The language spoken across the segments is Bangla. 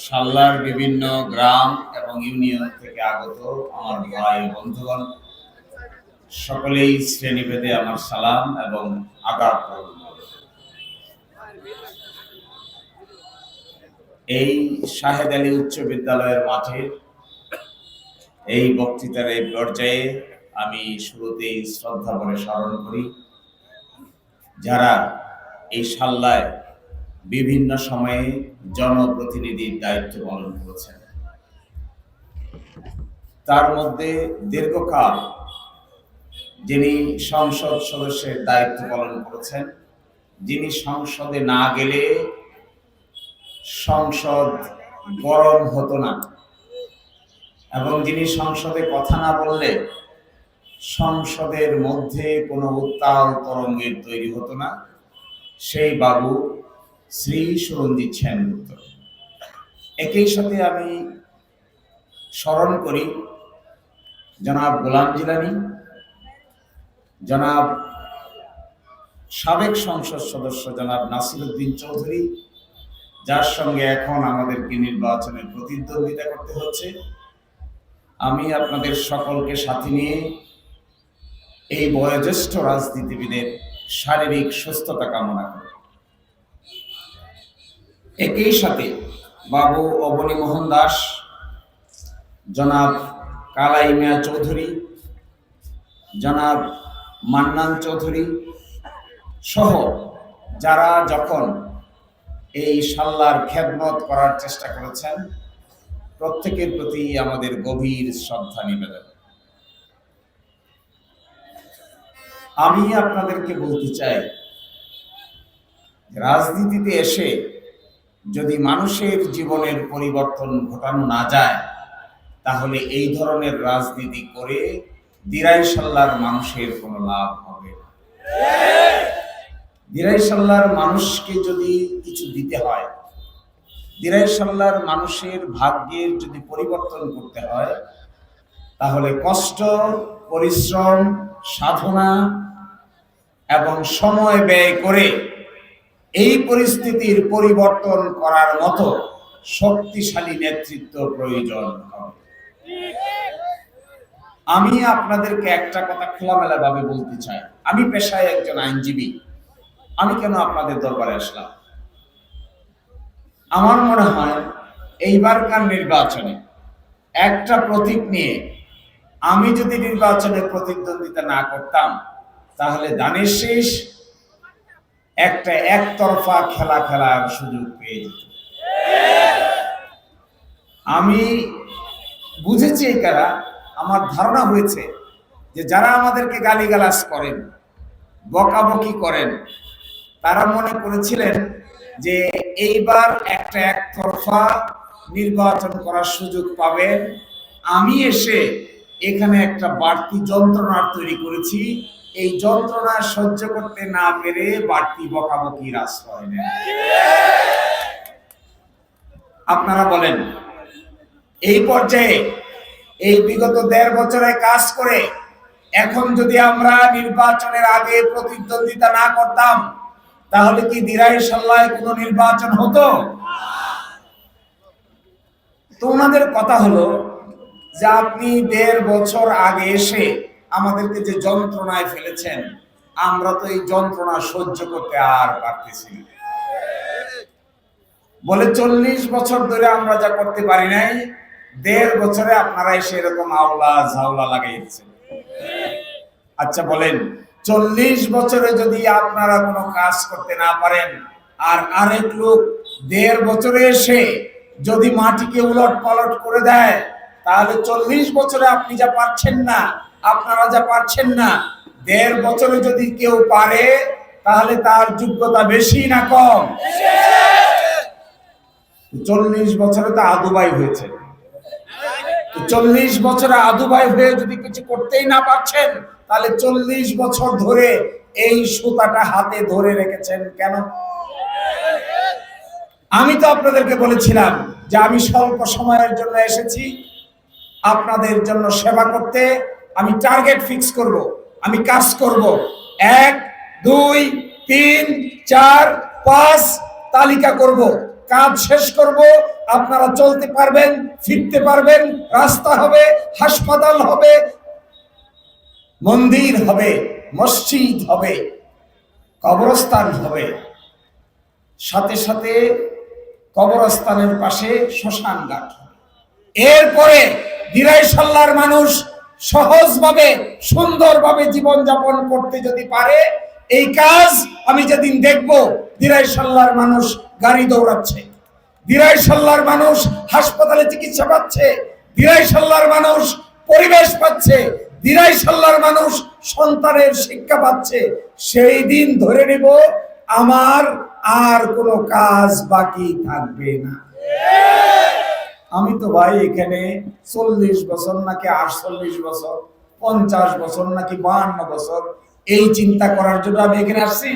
সাল্লার বিভিন্ন গ্রাম এবং ইউনিয়ন থেকে আগত আমার ভাই বন্ধুগণ সকলেই শ্রেণীভেদে আমার সালাম এবং আদাব করব। এই শাহেদ আলী উচ্চ বিদ্যালয়ের মাঠে এই বক্তৃতার এই পর্যায়ে আমি শুরুতেই শ্রদ্ধা করে স্মরণ করি যারা এই সাল্লায় বিভিন্ন সময়ে জনপ্রতিনিধির দায়িত্ব পালন করেছেন। তার মধ্যে দীর্ঘকাল যিনি সংসদ সদস্যের দায়িত্ব পালন করেছেন, যিনি সংসদে না গেলে সংসদ গরম হতো না এবং যিনি সংসদে কথা না বললে সংসদের মধ্যে কোনো উত্তাল তরঙ্গের তৈরি হতো না, সেই বাবু শ্রী সুরঞ্জিত সেনগুপ্ত। একই সাথে আমি স্মরণ করি জনাব গোলাম জিলানী, জনাব সাবেক সংসদ সদস্য জনাব নাসিরউদ্দিন চৌধুরী, যার সঙ্গে এখন আমাদেরকে নির্বাচনে প্রতিদ্বন্দ্বিতা করতে হচ্ছে। আমি আপনাদের সকলকে সাথে নিয়ে এই বয়োজ্যেষ্ঠ রাজনীতিবিদের শারীরিক সুস্থতা কামনা করি। একই সাথে বাবু অবনী মোহন দাস, জনাব কালাই মিয়া চৌধুরী, জনাব মান্নান চৌধুরী সহ যারা যখন এই সাল্লার খেদমত করার চেষ্টা করেছেন, প্রত্যেকের প্রতি আমাদের গভীর শ্রদ্ধা নিবেদন। আমি আপনাদেরকে বলতে চাই, রাজনীতিতে এসে যদি মানুষের জীবনের পরিবর্তন ঘটানো না যায়, তাহলে এই ধরনের রাজনীতি করে দিরাই সাল্লার মানুষের কোনো লাভ হবে না। দিরাই সাল্লার মানুষকে যদি কিছু দিতে হয়, দিরাই সাল্লার মানুষের ভাগ্যের যদি পরিবর্তন করতে হয়, তাহলে কষ্ট, পরিশ্রম, সাধনা এবং সময় ব্যয় করে এই পরিস্থিতির পরিবর্তন করার মতো শক্তিশালী নেতৃত্ব প্রয়োজন হবে। আমি আপনাদেরকে একটা কথা খোলামেলা ভাবে বলতে চাই, আমি পেশায় একজন আইনজীবী। আমি কেন আপনাদের দরবারে আসলাম? আমার মনে হয় এইবারকার নির্বাচনে একটা প্রতীক নিয়ে আমি যদি নির্বাচনে প্রতিদ্বন্দ্বিতা না করতাম, তাহলে দানের শেষ একটা একতরফা খেলা খেলার সুযোগ পেয়ে যেত। আমি বুঝেছি এই কারা, আমার ধারণা হয়েছে যে যারা আমাদেরকে গালিগালাজ করেন, বকাবকি করেন, তারা মনে করেছিলেন যে এইবার একটা একতরফা নির্বাচন করার সুযোগ পাবেন। আমি এসে এখানে একটা বাড়তি যন্ত্রণা তৈরি করেছি, এই যন্ত্রণা সহ্য করতে না পেরে বাড়তি বকাবকির আশ্রয় নেন। আপনারা বলেন, এই পর্যায়ে এই বিগত 1.5 বছরে কাজ করে এখন যদি আমরা নির্বাচনের আগে প্রতিদ্বন্দ্বিতা না করতাম, তাহলে কি দিরাই সাল্লায় কোনো নির্বাচন হতো? তো ওনাদের কথা হলো যে আপনি 1.5 বছর আগে এসে আমাদেরকে যে যন্ত্রণায় ফেলেছেন, আমরা তো এই যন্ত্রণা সহ্য করতে আর পারতেছি না। বলে 40 বছর ধরে আমরা যা করতে পারি নাই, 1.5 বছরে আপনারা এসে এরকম আওলা ঝাওলা লাগাইছেন। আচ্ছা বলেন, 40 বছরে যদি আপনারা কোনো কাজ করতে না পারেন, আর আরেক লোক 1.5 বছরে এসে যদি মাটিকে উলট পালট করে দেয়, তাহলে 40 বছরে আপনি যা পারছেন না, আপনারা যা পারছেন না, 1.5 বছরে যদি কেউ পারে, তাহলে তার যোগ্যতা বেশি না কম? 40 বছরে তো আদুবাই হয়েছে। 40 বছরে আদুবাই হয়ে যদি কিছু করতেই না পারছেন, তাহলে 40 বছর ধরে এই সুতাটা হাতে ধরে রেখেছেন কেন? আমি তো আপনাদেরকে বলেছিলাম যে আমি স্বল্প সময়ের জন্য এসেছি আপনাদের জন্য সেবা করতে। আমি টার্গেট ফিক্স করব, আমি কাজ করব, 1 2 3 4 5 তালিকা করব, কাজ শেষ করব, আপনারা চলতে পারবেন, ফিরতে পারবেন, রাস্তা হবে, হাসপাতাল হবে, মন্দির হবে, মসজিদ হবে, কবরস্থান হবে, সাথে সাথে কবরস্থানের পাশে শ্মশান ঘাট হবে। এরপরে দিরাইশাল্লার মানুষ সহজভাবে সুন্দরভাবে জীবনযাপন করতে যদি পারে, এই কাজ আমি যেদিন দেখব দিরাইশাল্লার মানুষ গাড়ি দৌড়াচ্ছে, দিরাইশাল্লার মানুষ হাসপাতালে চিকিৎসা পাচ্ছে, দিরাইশাল্লার মানুষ পরিবেশ পাচ্ছে, দিরাইশাল্লার মানুষ সন্তানের শিক্ষা পাচ্ছে, সেই দিন ধরে নেব আমার আর কোনো কাজ বাকি থাকবে না। আমি তো ভাই এখানে 40 বছর নাকি 48 বছর, 50 বছর নাকি 52 বছর এই চিন্তা করার জন্য আমি এখানে আসছি?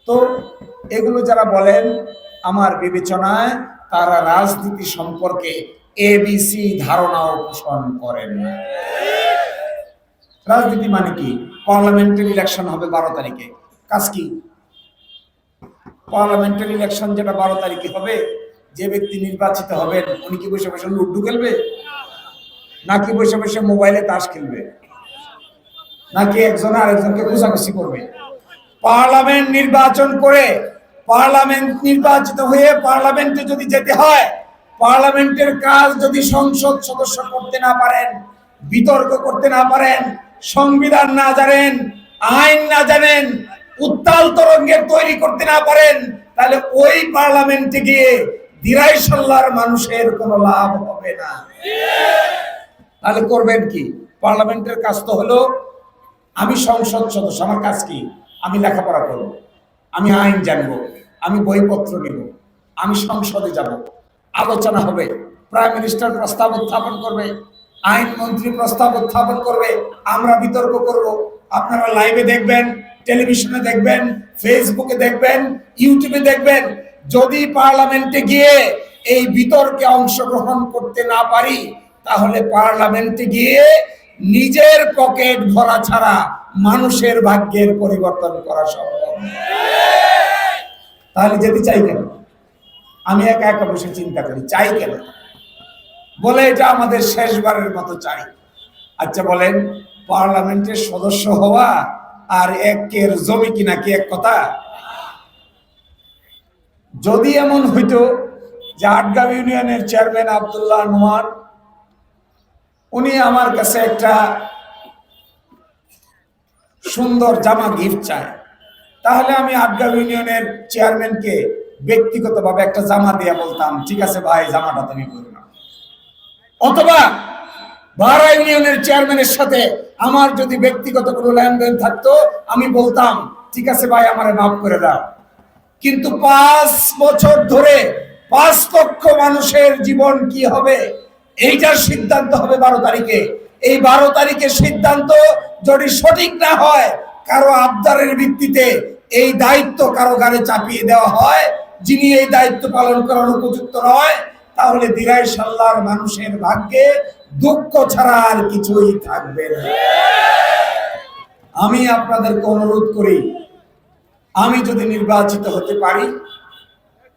তো এগুলো যারা বলেন, আমার বিবেচনায় তারা রাজনীতি সম্পর্কে এবিসি ধারণাও পোষণ করেন। রাজনীতি মানে কি? পার্লামেন্টারি ইলেকশন হবে 12 তারিখে। কাজ কি? পার্লামেন্টারি ইলেকশন যেটা 12 তারিখে হবে, যে ব্যক্তি নির্বাচিত হবেন উনি কি বসে বসে লুডু খেলবে, নাকি বসে বসে মোবাইলে তাস খেলবে, নাকি একজন আরেকজনকে ঘুষাঘুষি করবে? পার্লামেন্ট নির্বাচন করে, পার্লামেন্ট নির্বাচিত হয়ে পার্লামেন্টে যদি যেতে হয়, পার্লামেন্টের কাজ যদি সংসদ সদস্য করতে না পারেন, বিতর্ক করতে না পারেন, সংবিধান না জানেন, আইন না জানেন, উত্তাল তরঙ্গের তৈরি করতে না পারেন, তাহলে ওই পার্লামেন্টে গিয়ে দিরাইশাল্লার মানুষের কোনো লাভ হবে না। তাহলে করবেন কি? পার্লামেন্টের কাজ তো হলো, আমি সংসদ সদস্য, আমার কাজ কি? আমি লেখাপড়া করব, আমি আইন জানবো, আমি বইপত্র নিব, আমি সংসদে যাব, আলোচনা হবে, প্রাইম মিনিস্টার প্রস্তাব উত্থাপন করবে, আইন মন্ত্রী প্রস্তাব উত্থাপন করবে, আমরা বিতর্ক করব, আপনারা লাইভে দেখবেন, টেলিভিশনে দেখবেন, ফেসবুকে দেখবেন, ইউটিউবে দেখবেন। যদি পার্লামেন্টে গিয়ে এই বিতর্কে অংশগ্রহণ করতে না পারি, তাহলে পার্লামেন্টে গিয়ে নিজের পকেট ভরা ছাড়া মানুষের ভাগ্যের পরিবর্তন করা সম্ভব। তাহলে যেতে চাই কেন? আমি একা একা বসে চিন্তা করি, চাই কেন? বলে এটা আমাদের শেষবারের মতো চাই। আচ্ছা বলেন, পার্লামেন্টের সদস্য হওয়া আর একের জমি কিনা কি এক কথা? যদি এমন হইতো যে আটগাঁও ইউনিয়নের চেয়ারম্যান আব্দুল্লাহ নোমান, উনি আমার কাছে একটা সুন্দর জামা গিফট চায়, তাহলে আমি আটগাঁও ইউনিয়নের চেয়ারম্যানকে ব্যক্তিগতভাবে একটা জামা দিয়ে বলতাম, ঠিক আছে ভাই, জামাটা তুমি করো না। অথবা ভাড়া ইউনিয়নের চেয়ারম্যানের সাথে আমার যদি ব্যক্তিগত কোনো লেনদেন থাকতো, আমি বলতাম, ঠিক আছে ভাই, আমারে মাফ করে দাও। কিন্তু 5 বছর ধরে 5 লক্ষ মানুষের জীবন কি হবে, এইটার সিদ্ধান্ত হবে 12 তারিখে। এই 12 তারিখের সিদ্ধান্ত যদি সঠিক না হয়, কারো আবদারের ভিত্তিতে এই দায়িত্ব কারো ঘাড়ে চাপিয়ে দেওয়া হয়, যিনি এই দায়িত্ব পালন করার উপযুক্ত নয়, তাহলে দিরাইশাল্লার মানুষের ভাগ্যে দুঃখ ছাড়া আর কিছুই থাকবে না। আমি আপনাদেরকে অনুরোধ করি, আমি যদি নির্বাচিত হতে পারি,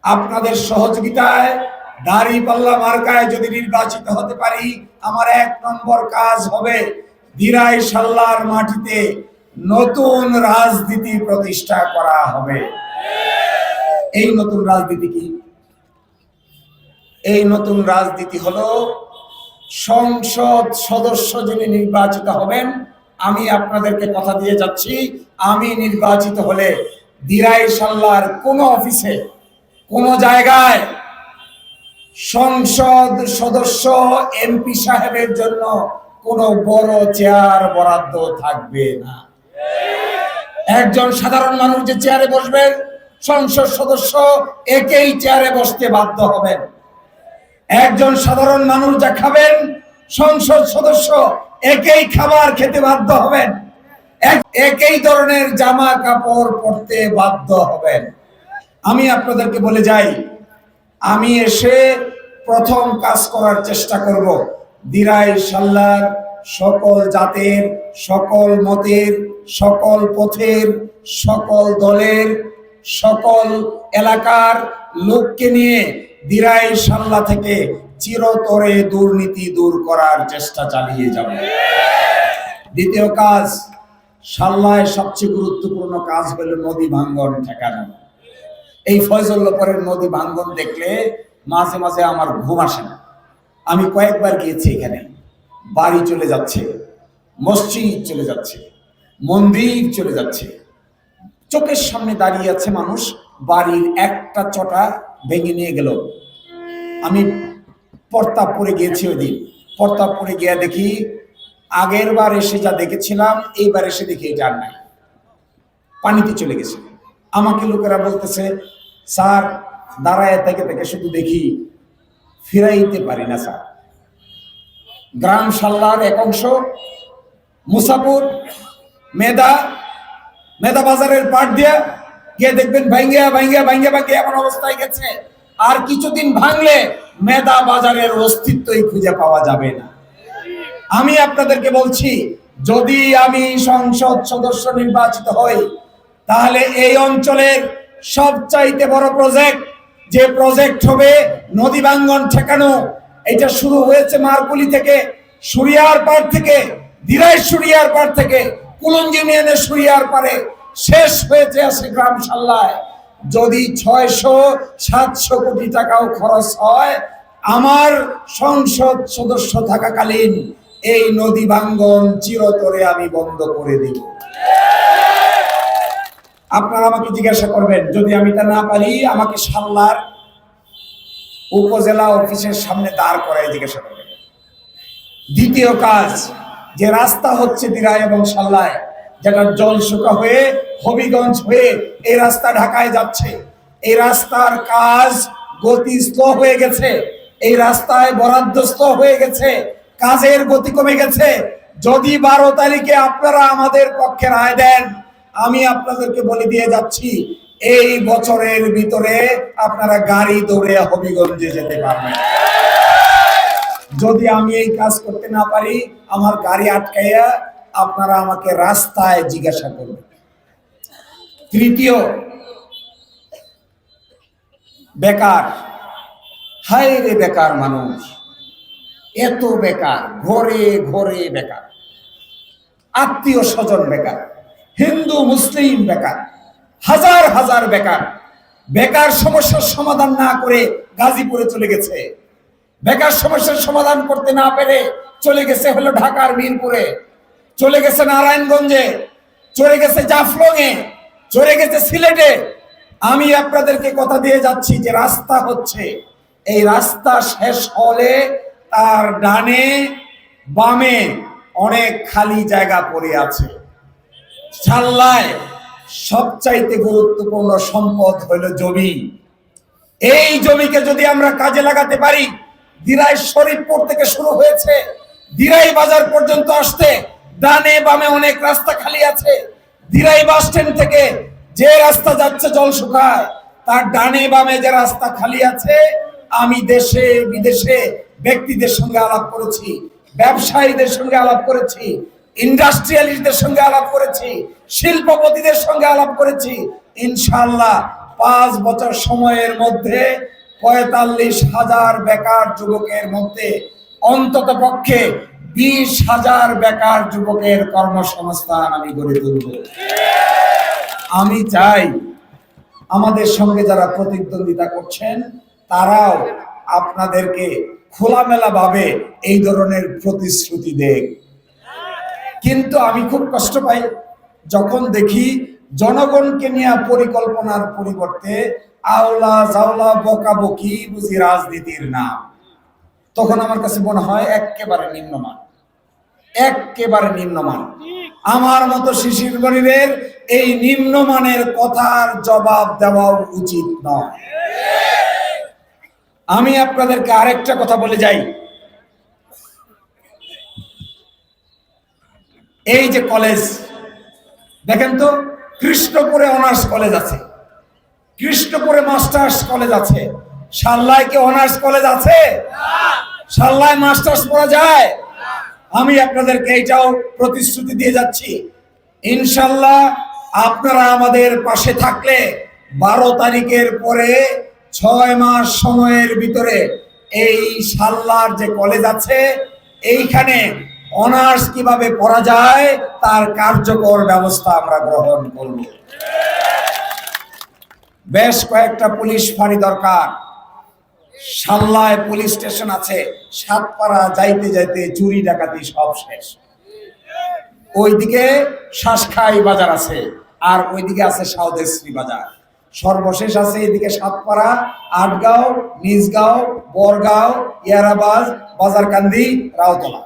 আপনাদের সহযোগিতায় দাঁড়িপাল্লা মার্কায় যদি নির্বাচিত হতে পারি, আমার 1 নম্বর কাজ হবে দিরাইশাল্লার মাটিতে নতুন রাজনীতি প্রতিষ্ঠা করা হবে। এই নতুন রাজনীতি কি? এই নতুন রাজনীতি হলো, সংসদ সদস্য যিনি নির্বাচিত হবেন, আমি আপনাদেরকে কথা দিয়ে যাচ্ছি, আমি নির্বাচিত হলে দিরাইশাল্লার কোন অফিসে, কোন জায়গায় সংসদ সদস্য এমপি সাহেবের জন্য কোনো বড় চেয়ার বরাদ্দ থাকবে না। একজন সাধারণ মানুষ যে চেয়ারে বসবেন, সংসদ সদস্য একই চেয়ারে বসতে বাধ্য হবেন। একজন সাধারণ মানুষ যা খাবেন, সংসদ সদস্য একই খাবার খেতে বাধ্য হবেন, একই ধরনের জামা কাপড় পরতে বাধ্য হবেন। আমি আপনাদেরকে বলে যাই, আমি এসে প্রথম কাজ করার চেষ্টা করব, দিরাইশাল্লার সকল জাতের, সকল মতের, সকল পথের, সকল দলের, সকল এলাকার লোককে নিয়ে দিরাই সাল্লা থেকে চিরতরে দুর্নীতি দূর করার চেষ্টা চালিয়ে যাব। দ্বিতীয় কাজ, সাল্লায় সবচেয়ে গুরুত্বপূর্ণ কাজ হলো নদী ভাঙ্গন ঠেকানো। এই ফয়জুল্লাহপুরের নদী ভাঙ্গন দেখলে মাঝে মাঝে আমার ঘুম আসে না। আমি কয়েকবার গিয়েছি, এখানে বাড়ি চলে যাচ্ছে, মসজিদ চলে যাচ্ছে, মন্দির চলে যাচ্ছে, চোখের সামনে দাঁড়িয়ে আছে মানুষ, বাড়ির একটা চটা ভেঙে নিয়ে গেল। আমি প্রতাপপুরে গিয়েছি, ওই দিন প্রতাপপুরে গিয়ে দেখি আগের বার এসে যা দেখেছিলাম এইবার এসে দেখি এটা আর নাই, পানিতে চলে গেছে। আমাকে লোকেরা বলতেছে, স্যার দাঁড়ায় থেকে থেকে শুধু দেখি, ফিরাইতে পারি না স্যার। গ্রাম সাল্লার এক অংশ মুসাপুর মেদা বাজারের পাট দিয়ে গিয়ে দেখবেন ভাঙ্গিয়া ভাঙ্গিয়া ভাঙ্গিয়া ভাঙ্গিয়া এমন অবস্থায় গেছে, আর কিছুদিন ভাঙলে মেদা বাজারের অস্তিত্বই খুঁজে পাওয়া যাবে না। আমি আপনাদেরকে বলছি, যদি আমি সংসদ সদস্য নির্বাচিত হই, তাহলে এই অঞ্চলের সবচাইতে বড় প্রজেক্ট, যে প্রজেক্ট হবে নদী ভাঙ্গন ঠেকানো। এটা শুরু হয়েছে মারকুলি থেকে, সুরিয়ার পাড় থেকে, দিরাই সুরিয়ার পাড় থেকে, কুলঞ্জ ইউনিয়নের সুরিয়ার পাড়ে, শেষ হয়েছে আছে গ্রাম সাল্লায়। যদি 600-700 কোটি টাকাও খরচ হয়, আমার সংসদ সদস্য থাকাকালীন এই নদী ভাঙ্গন চিরতরে আমি বন্ধ করে দিব। আপনারা আমাকে জিজ্ঞাসা করবেন, যদি আমি তা না পারি, আমাকে সাল্লার উপজেলা অফিসের সামনে দাঁড় করায় জিজ্ঞাসা করবেন। দ্বিতীয় কাজ, যে রাস্তা হচ্ছে দিরাই এবং সাল্লায়, যেটা জল শুকা হয়ে হবিগঞ্জ হয়ে এই রাস্তা ঢাকায় যাচ্ছে, এই রাস্তার কাজ গতি স্লো হয়ে গেছে, এই রাস্তায় বরাদ্দ স্লো হয়ে গেছে, কাজের গতি কমে গেছে। যদি 12 তারিখে আপনারা আমাদের পক্ষে রায় দেন, আমি আপনাদেরকে বলে দিয়ে যাচ্ছি, এই বছরের ভিতরে আপনারা গাড়ি দৌড়ে হবিগঞ্জে যেতে পারবেন। যদি আমি এই কাজ করতে না পারি, আমার গাড়ি আটকাইয়া আপনারা আমাকে রাস্তায় জিজ্ঞাসা করবেন। তৃতীয়, বেকার। হায় রে বেকার মানুষ, এত বেকার, ঘরে ঘরে বেকার, আত্মীয় স্বজন বেকার, হিন্দু মুসলিম বেকার, হাজার হাজার বেকার। বেকার সমস্যার সমাধান না করে গাজীপুরে চলে গেছে, বেকার সমস্যার সমাধান করতে না পেরে চলে গেছে হলো ঢাকার মিরপুরে, চলে গেছে নারায়ণগঞ্জে, চলে গেছে জাফলংয়ে, চলে গেছে সিলেটে। আমি আপনাদেরকে কথা দিয়ে যাচ্ছি যে রাস্তা হচ্ছে, এই রাস্তা শেষ হলে তার ডানে বামে অনেক খালি জায়গা পড়ে আছে। সাল্লায় সবচাইতে গুরুত্বপূর্ণ সম্পদ হলো জমি। এই জমিকে যদি আমরা কাজে লাগাতে পারি, দিরাই শরীফপুর থেকে শুরু হয়েছে দিরাই বাজার পর্যন্ত আসতে ডানে বামে অনেক রাস্তা খালি আছে। দিরাই বাস স্ট্যান্ড থেকে যে রাস্তা যাচ্ছে জল শুকায়, তার ডানে বামে যে রাস্তা খালি আছে, আমি দেশে বিদেশে ব্যক্তিদের সঙ্গে আলাপ করেছি, ব্যবসায়ীদের সঙ্গে আলাপ করেছি, ইন্ডাস্ট্রিয়ালিস্টদের সঙ্গে আলাপ করেছি, শিল্পপতিদের সঙ্গে আলাপ করেছি। ইনশাআল্লাহ 5 বছর সময়ের মধ্যে 45,000 বেকার যুবকের মধ্যে অন্তত পক্ষে 20,000 বেকার যুবকের কর্মসংস্থান আমি গড়ে তুলব। আমি চাই আমাদের সঙ্গে যারা প্রতিদ্বন্দ্বিতা করছেন, তারাও আপনাদেরকে খোলামেলা ভাবে এই ধরনের প্রতিশ্রুতি দেয়। কিন্তু আমি খুব কষ্ট পাই যখন দেখি জনগণকে নিয়ে পরিকল্পনার পরিবর্তে আওলা জাওলা বকাবকি বুঝি রাজনীতির নাম। তখন আমার কাছে মনে হয় একেবারে নিম্নমান, একেবারে নিম্নমান। আমার মতো শিশির গরিবের এই নিম্নমানের কথার জবাব দেওয়া উচিত নয়। আমি আপনাদেরকে আরেকটা কথা বলে যাই, এই যে কলেজ দেখেন তো, কৃষ্ণপুরে অনার্স কলেজ আছে, কৃষ্ণপুরে মাস্টার্স কলেজ আছে, সাল্লায় কি অনার্স কলেজ আছে? সাল্লায় মাস্টার্স পড়া যায়? আমি আপনাদেরকে এইটাও প্রতিশ্রুতি দিয়ে যাচ্ছি, ইনশাল্লাহ আপনারা আমাদের পাশে থাকলে 12 তারিখের পরে 6 মাস সময়ের ভিতরে এই সাল্লার যে কলেজ আছে এইখানে অনার্স কিভাবে পড়া যায় তার কার্যকর ব্যবস্থা আমরা গ্রহণ করব। বেশ কয়েকটা পুলিশ ফাঁড়ি দরকার। সাল্লায় পুলিশ স্টেশন আছে, সাতপাড়া যাইতে যাইতে চুরি ডাকাতি সব শেষ। ওইদিকে শাসখাই বাজার আছে, আর ওইদিকে আছে সাউদেশ্রী বাজার। সর্বশেষ আছে এদিকে সাতপাড়া, আটগাঁও, নিজগাঁও, বরগাঁও, ইয়ারাবাজ, বাজারকান্দি, রাউতলা।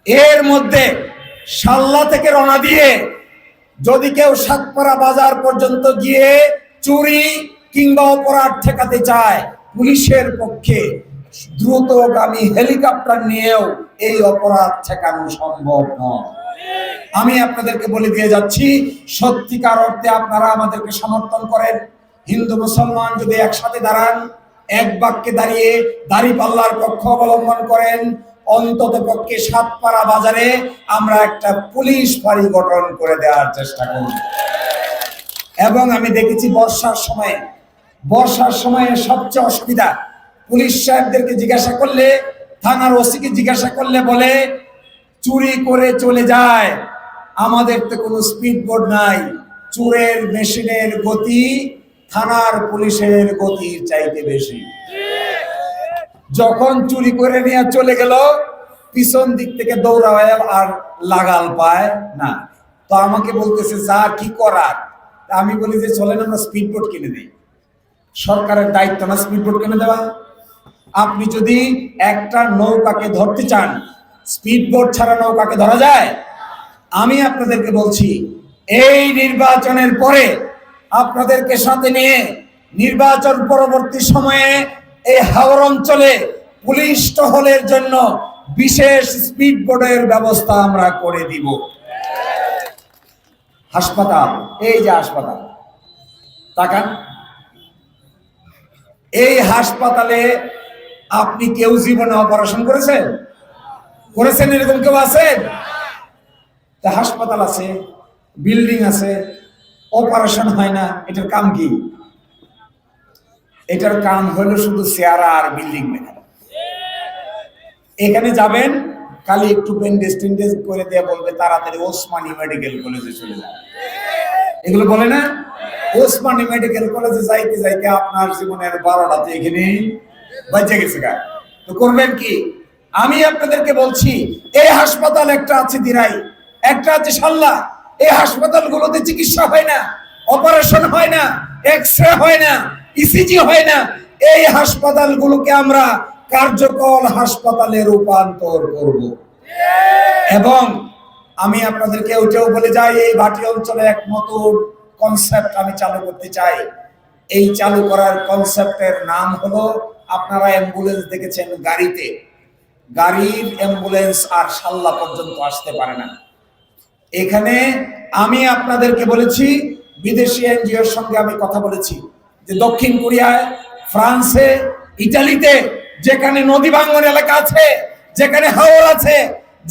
এর মধ্যে সাল্লা থেকে রওনা দিয়ে যদি কেউ সাতপাড়া বাজার পর্যন্ত গিয়ে চুরি কিংবা অপরাধ ঠেকাতে চায়, পুলিশের পক্ষে দ্রুতগামী হেলিকপ্টার নিয়েও এই অপরাধ ঠেকানো সম্ভব নয়। আমি আপনাদেরকে বলে দিয়ে যাচ্ছি, সত্যিকার অর্থে আপনারা আমাদেরকে সমর্থন করেন। হিন্দু মুসলমান যদি একসাথে দাঁড়ান, এক বাক্যে দাঁড়িয়ে দাঁড়িপাল্লার পক্ষ অবলম্বন করেন, অন্তত পক্ষে সাতপাড়া বাজারে আমরা একটা পুলিশ ফাঁড়ি গঠন করে দেওয়ার চেষ্টা করব। এবং আমি দেখেছি বর্ষার সময়ে সবচেয়ে অসুবিধা, পুলিশ সাহেবদেরকে জিজ্ঞাসা করলে, থানার ওসিকে জিজ্ঞাসা করলে বলে চুরি করে চলে যায়, আমাদের তো কোনো স্পিড বোর্ড নাই, চোরের মেশিনের গতি থানার পুলিশের গতির চাইতে বেশি। যখন চুরি করে নিয়ে চলে গেল, পিছন দিক থেকে দৌড়ায় আর লাগাল পায় না। তো আমাকে বলতেছে যা কি করার। আমি বলি যে চলেন আমরা স্পিড বোট কিনে দিই। সরকারের দায়িত্ব না স্পিড বোট কিনে দেওয়া? আপনি যদি একটা নৌকাকে ধরতে চান, স্পিড বোট ছাড়া নৌকাকে ধরা যায়? আমি আপনাদেরকে বলছি, এই নির্বাচনের পরে আপনাদেরকে সাথে নিয়ে নির্বাচন পরবর্তী সময়ে এই হাওর অঞ্চলে পুলিশ টহলের জন্য বিশেষ স্পিড বোটের ব্যবস্থা আমরা করে দিব। হাসপাতাল, এই যে হাসপাতাল তাকান, এই হাসপাতালে আপনি কেউ জীবনে অপারেশন করেছেন? এরকম কেউ আছেন? হাসপাতাল আছে, বিল্ডিং আছে, অপারেশন হয় না, এটার কাম কি? এটার কাম হলো শুধু চেয়ারা আর বিল্ডিং মেকানো। এখানে যাবেন, খালি একটু ব্যান্ডেজ করে দিয়ে বলবে তাড়াতাড়ি ওসমানী মেডিকেল কলেজে চলে যান। এগুলো বলে না? ওসমানী মেডিকেল কলেজে যাইতে যাইতে আপনার জীবনের 12টাতে এখানে বেঁচে গেছে। তো করবেন কি? আমি আপনাদেরকে বলছি, এই হাসপাতাল একটা আছে দিরাই, একটা আছে সাল্লা। এই হাসপাতালগুলোতে চিকিৎসা হয় না, অপারেশন হয় না, এক্সরে হয় না, ইসিজি হয় না। এই হাসপাতালগুলোকে আমরা কার্যকর হাসপাতালে রূপান্তর করব। এবং আমি আপনাদেরকে ওইটাও বলে যাই, এই ভাটি অঞ্চলে এক নতুন কনসেপ্ট আমি চালু করতে চাই। এই চালু করার কনসেপ্টের নাম হলো, আপনারা অ্যাম্বুলেন্স দেখেছেন গাড়িতে, গাড়ির অ্যাম্বুলেন্স আর সাল্লা পর্যন্ত আসতে পারে না। এখানে আমি আপনাদেরকে বলেছি, বিদেশি এনজিওর সঙ্গে আমি কথা বলেছি যে দক্ষিণ কোরিয়ায়, ফ্রান্সে, ইটালিতে যেখানে নদী ভাঙ্গন এলাকা আছে, যেখানে হাওর আছে,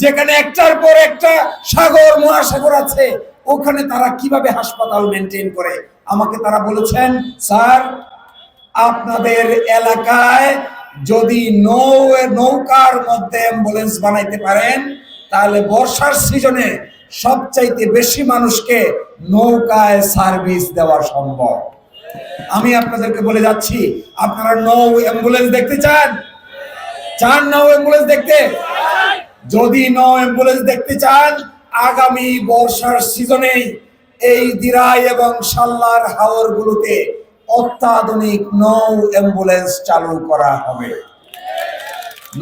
যেখানে একটার পর একটা সাগর মহাসাগর আছে, ওখানে তারা কিভাবে হাসপাতাল মেনটেন করে। আমাকে তারা বলেছেন, স্যার আপনাদের এলাকায় যদি নৌকার মধ্যে অ্যাম্বুলেন্স বানাইতে পারেন, তাহলে বর্ষার সিজনে সবচাইতে বেশি মানুষকে নৌকায় সার্ভিস দেওয়া সম্ভব। আমি আপনাদেরকে বলে যাচ্ছি, আপনারা নৌ অ্যাম্বুলেন্স দেখতে চান? নৌ অ্যাম্বুলেন্স দেখতে? যদি নৌ অ্যাম্বুলেন্স দেখতে চান, আগামী বর্ষার সিজনে এই দিরাই এবং সাল্লার হাওর গুলোতে অত্যাধুনিক নৌ অ্যাম্বুলেন্স চালু করা হবে।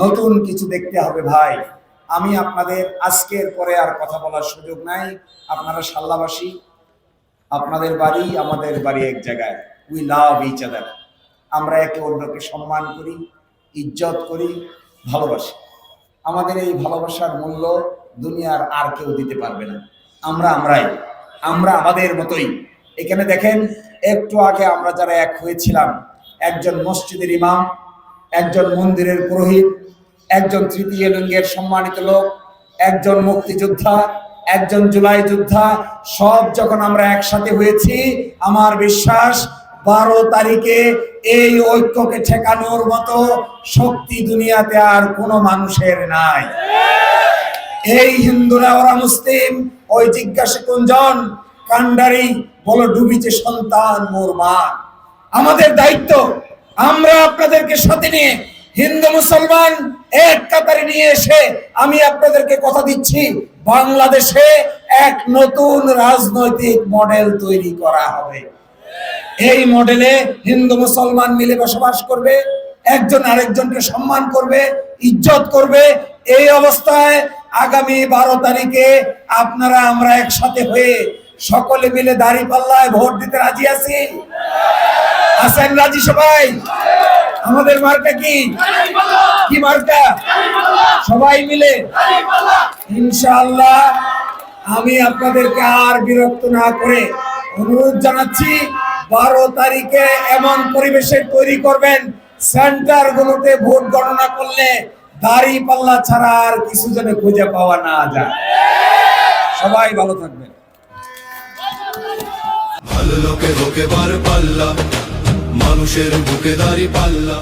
নতুন কিছু দেখতে হবে ভাই। আমি আপনাদের আজকের পরে আর কথা বলার সুযোগ নাই। আপনারা সাল্লাবাসী, আপনাদের বাড়ি আমাদের বাড়ি এক জায়গায়। We love each other. আমরা একে অন্যকে সম্মান করি, ইজ্জত করি, ভালোবাসি। আমাদের এই ভালোবাসার মূল্য দুনিয়ার আর কেউ দিতে পারবে না। আমরা আমাদের মতোই। এখানে দেখেন, একটু আগে আমরা যারা এক হয়েছিলাম, একজন মসজিদের ইমাম, একজন মন্দিরের পুরোহিত, একজন তৃতীয় লিঙ্গের সম্মানিত লোক, একজন মুক্তিযোদ্ধা, একজন জুলাই যোদ্ধা, সব যখন আমরা একসাথে হয়েছি, আমার বিশ্বাস 12 তারিখে এই ঐক্যকে ঠেকানোর মতো শক্তি দুনিয়াতে আর কোনো মানুষের নাই। এই হিন্দুরা ওরা মুসলিম, ওই জিজ্ঞাসা কুঞ্জন কান্ডারি বলো ডুবিছে সন্তান মোর মা। আমাদের দায়িত্ব, আমরা আপনাদেরকে সাথে নিয়ে হিন্দু মুসলমান এক কাতারে নিয়ে এসে আমি আপনাদেরকে কথা দিচ্ছি, বাংলাদেশে এক নতুন রাজনৈতিক মডেল তৈরি করা হবে। এই মডেলে হিন্দু মুসলমান মিলে বসবাস করবে, একজন আরেকজনকে সম্মান করবে, ইজ্জত করবে। এই অবস্থায় আগামী 12 তারিখে আপনারা আমরা একসাথে হয়ে সকলে মিলে দাঁড়িপাল্লায় ভোট দিতে রাজি আছি? আছেন রাজি সবাই? আমাদের মার্কা কি? কি মার্কা? সবাই মিলে ইনশাআল্লাহ। আমি আপনাদেরকে আর বিরক্ত না করে অনুরোধ জানাচ্ছি, 12 তারিখে এমন পরিবেশে তৈরি করবেন সেন্টার গুলোতে ভোট গণনা করলে দাঁড়িপাল্লা ছাড়া আর কিছু যেন খুঁজে পাওয়া না যায়। সবাই ভালো থাকবেন। ভালো লোকে হোকে বার পাল্লা, মানুষের বুকে দাঁড়ি পাল্লা।